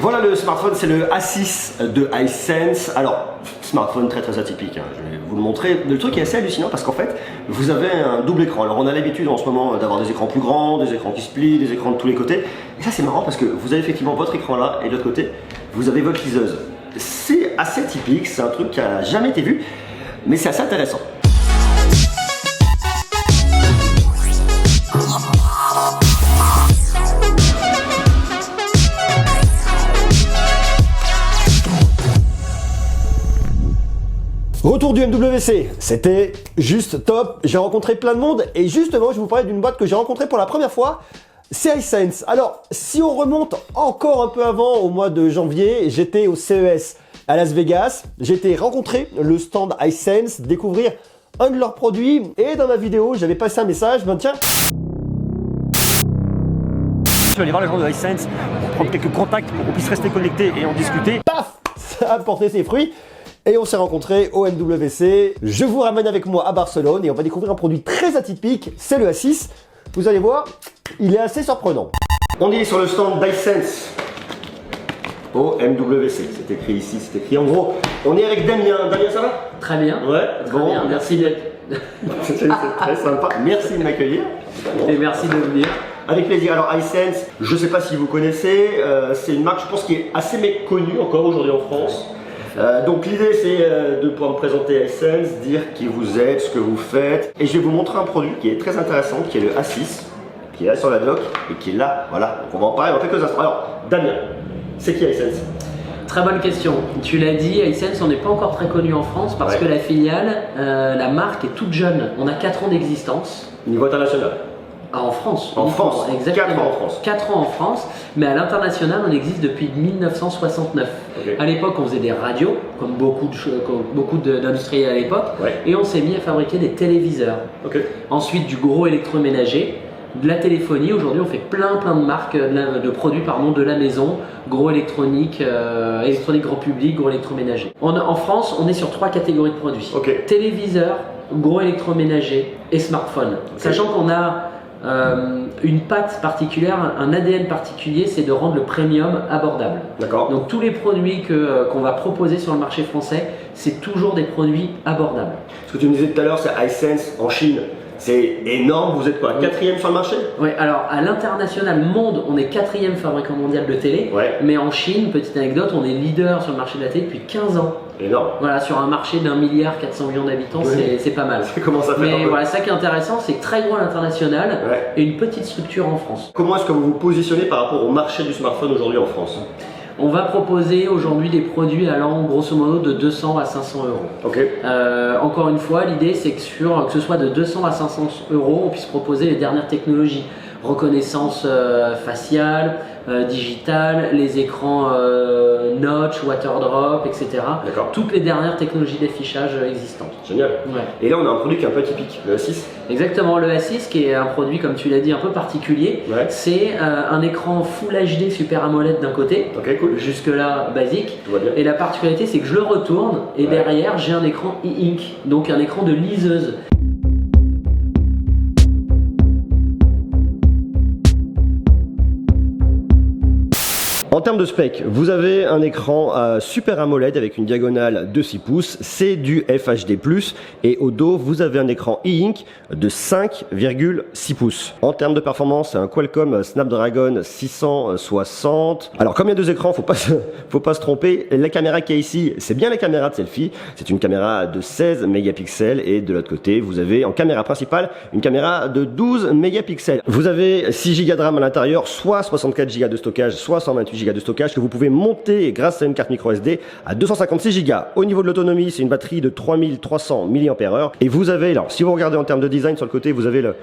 Voilà le smartphone, c'est le A6 de Hisense. Alors, smartphone très atypique, hein. Je vais vous le montrer. Le truc est assez hallucinant parce qu'en fait, vous avez un double écran. Alors on a l'habitude en ce moment d'avoir des écrans plus grands, des écrans qui se plient, des écrans de tous les côtés. Et ça c'est marrant parce que vous avez effectivement votre écran là et de l'autre côté, vous avez votre liseuse. C'est assez typique, c'est un truc qui n'a jamais été vu, mais c'est assez intéressant. Retour du MWC, c'était juste top, j'ai rencontré plein de monde et justement je vais vous parler d'une boîte que j'ai rencontrée pour la première fois, c'est Hisense. Alors si on remonte encore un peu avant, au mois de janvier, j'étais au CES à Las Vegas, j'ai été rencontrer le stand Hisense, découvrir un de leurs produits et dans ma vidéo j'avais passé un message, ben tiens, je vais aller voir les gens de Hisense pour prendre quelques contacts pour qu'on puisse rester connectés et en discuter. Paf, ça a porté ses fruits. Et on s'est rencontrés au MWC. Je vous ramène avec moi à Barcelone et on va découvrir un produit très atypique, c'est le A6. Vous allez voir, il est assez surprenant. On est sur le stand d'Hisense au MWC. C'est écrit ici, c'est écrit en gros. On est avec Damien. Damien, ça va? Très bien. Ouais, très bien. Merci d'être. C'est très sympa. Merci de m'accueillir. Et merci de venir. Avec plaisir. Alors Hisense, je ne sais pas si vous connaissez, c'est une marque, je pense, qui est assez méconnue encore aujourd'hui en France. Donc l'idée c'est de pouvoir me présenter Hisense, dire qui vous êtes, ce que vous faites, et je vais vous montrer un produit qui est très intéressant, qui est le A6, qui est là sur la dock et qui est là, voilà. Donc on va en parler dans quelques instants. Alors Damien, c'est qui Hisense? Très bonne question. Tu l'as dit, Hisense on n'est pas encore très connu en France parce que la filiale, la marque est toute jeune. On a 4 ans d'existence. Niveau international? En France. En France, exactement. 4 ans en France. 4 ans en France, mais à l'international, on existe depuis 1969. Okay. À l'époque, on faisait des radios, comme beaucoup d'industriels à l'époque, et on s'est mis à fabriquer des téléviseurs. Okay. Ensuite, du gros électroménager, de la téléphonie. Aujourd'hui, on fait plein de marques, de produits de la maison, gros électronique, électronique grand public, gros électroménager. En France, on est sur 3 catégories de produits. Okay. Téléviseur, gros électroménager et smartphone. Okay. Sachant qu'on a une patte particulière, un ADN particulier, c'est de rendre le premium abordable. D'accord. Donc tous les produits qu'on va proposer sur le marché français, c'est toujours des produits abordables. Ce que tu me disais tout à l'heure, c'est Hisense en Chine. C'est énorme, vous êtes quoi, 4e sur le marché? Oui, alors à l'international monde, on est 4e fabricant mondial de télé, mais en Chine, petite anecdote, on est leader sur le marché de la télé depuis 15 ans. Énorme. Voilà, sur un marché d'1,4 milliard d'habitants, c'est pas mal. Comment ça fait? Mais voilà, ça qui est intéressant, c'est très gros à l'international et une petite structure en France. Comment est-ce que vous vous positionnez par rapport au marché du smartphone aujourd'hui en France? On va proposer aujourd'hui des produits allant grosso modo de 200 à 500 euros. Okay. Encore une fois, l'idée c'est que ce soit de 200 à 500 euros, on puisse proposer les dernières technologies. Reconnaissance faciale, digitale, les écrans notch, water drop, etc. Toutes les dernières technologies d'affichage existantes. Génial. Et là on a un produit qui est un peu atypique, le A6. Exactement, le A6 qui est un produit, comme tu l'as dit, un peu particulier. C'est un écran Full HD Super AMOLED d'un côté, cool. Jusque là basique. Et la particularité c'est que je le retourne et derrière j'ai un écran e-ink, donc un écran de liseuse. En termes de spec, vous avez un écran Super AMOLED avec une diagonale de 6 pouces, c'est du FHD+, et au dos, vous avez un écran e-ink de 5,6 pouces. En termes de performance, c'est un Qualcomm Snapdragon 660. Alors comme il y a 2 écrans, faut pas se tromper, la caméra qui est ici, c'est bien la caméra de selfie, c'est une caméra de 16 mégapixels, et de l'autre côté, vous avez en caméra principale, une caméra de 12 mégapixels. Vous avez 6 Go de RAM à l'intérieur, soit 64 Go de stockage, soit 128 Go de stockage que vous pouvez monter grâce à une carte micro SD à 256 Go. Au niveau de l'autonomie, c'est une batterie de 3300 mAh et vous avez, alors si vous regardez en termes de design sur le côté, vous avez le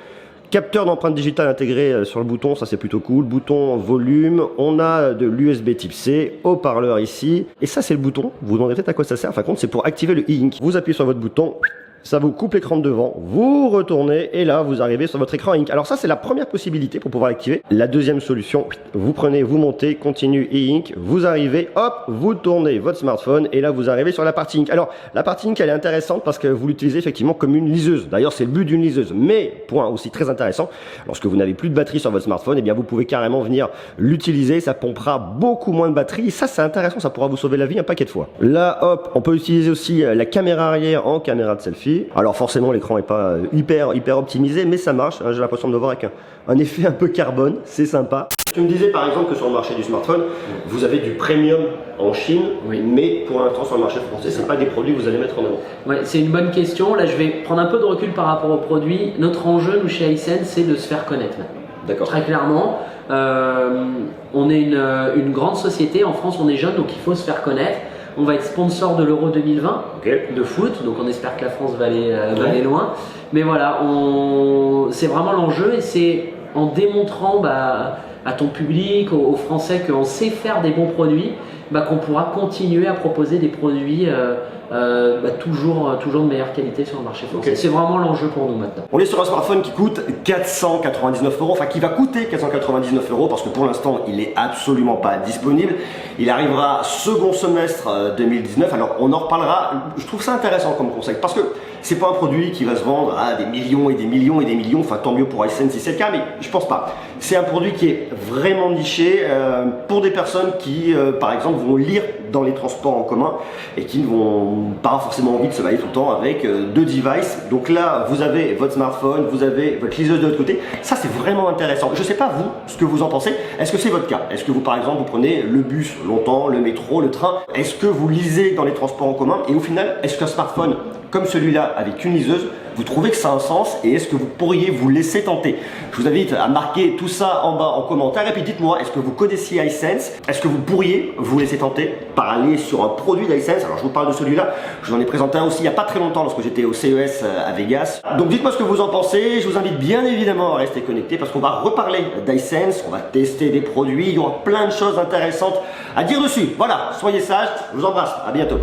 capteur d'empreinte digitale intégré sur le bouton, ça c'est plutôt cool. Bouton volume, on a de l'USB type C, haut-parleur ici, et ça c'est le bouton. Vous vous demandez peut-être à quoi ça sert, enfin compte c'est pour activer le e-ink. Vous appuyez sur votre bouton ça vous coupe l'écran de devant, vous retournez et là vous arrivez sur votre écran e-ink. Alors ça c'est la première possibilité pour pouvoir l'activer. La deuxième solution, vous prenez, vous montez, continue e-ink, vous arrivez, hop, vous tournez votre smartphone et là vous arrivez sur la partie ink. Alors la partie ink elle est intéressante parce que vous l'utilisez effectivement comme une liseuse. D'ailleurs c'est le but d'une liseuse. Mais point aussi très intéressant, lorsque vous n'avez plus de batterie sur votre smartphone, eh bien vous pouvez carrément venir l'utiliser, ça pompera beaucoup moins de batterie. Ça c'est intéressant, ça pourra vous sauver la vie un paquet de fois. Là hop, on peut utiliser aussi la caméra arrière en caméra de selfie. Alors forcément l'écran n'est pas hyper optimisé, mais ça marche, hein, j'ai l'impression de le voir avec un effet un peu carbone, c'est sympa. Tu me disais par exemple que sur le marché du smartphone, vous avez du premium en Chine, mais pour l'instant sur le marché français, c'est pas des produits que vous allez mettre en avant. Ouais, c'est une bonne question. Là je vais prendre un peu de recul par rapport aux produits. Notre enjeu nous chez Hisense, c'est de se faire connaître maintenant. D'accord. Très clairement, on est une grande société, en France on est jeune donc il faut se faire connaître. On va être sponsor de l'Euro 2020 de foot, donc on espère que la France va aller loin. Mais voilà, c'est vraiment l'enjeu et c'est en démontrant à ton public, aux Français qu'on sait faire des bons produits, qu'on pourra continuer à proposer des produits toujours de meilleure qualité sur le marché français. C'est vraiment l'enjeu pour nous maintenant. On est sur un smartphone qui coûte 499 €, enfin qui va coûter 499 € parce que pour l'instant il est absolument pas disponible. Il arrivera second semestre 2019. Alors on en reparlera. Je trouve ça intéressant comme concept parce que c'est pas un produit qui va se vendre à des millions et des millions et des millions. Enfin tant mieux pour Hisense si c'est le cas, mais je pense pas. C'est un produit qui est vraiment niché pour des personnes qui par exemple vont lire dans les transports en commun et qui n'ont pas forcément envie de se balader tout le temps avec deux devices. Donc là vous avez votre smartphone, vous avez votre liseuse de l'autre côté. Ça c'est vraiment intéressant. Je sais pas vous ce que vous en pensez. Est-ce que c'est votre cas? Est-ce que vous par exemple vous prenez le bus longtemps, le métro, le train? Est-ce que vous lisez dans les transports en commun? Et au final, est-ce qu'un smartphone comme celui-là avec une liseuse, vous trouvez que ça a un sens et est-ce que vous pourriez vous laisser tenter? Je vous invite à marquer tout ça en bas en commentaire et puis dites-moi, est-ce que vous connaissiez Hisense? Est-ce que vous pourriez vous laisser tenter par aller sur un produit d'Hisense? Alors je vous parle de celui-là, je vous en ai présenté un aussi il n'y a pas très longtemps lorsque j'étais au CES à Vegas. Donc dites-moi ce que vous en pensez, je vous invite bien évidemment à rester connecté parce qu'on va reparler d'Hisense, on va tester des produits, il y aura plein de choses intéressantes à dire dessus. Voilà, soyez sages, je vous embrasse, à bientôt.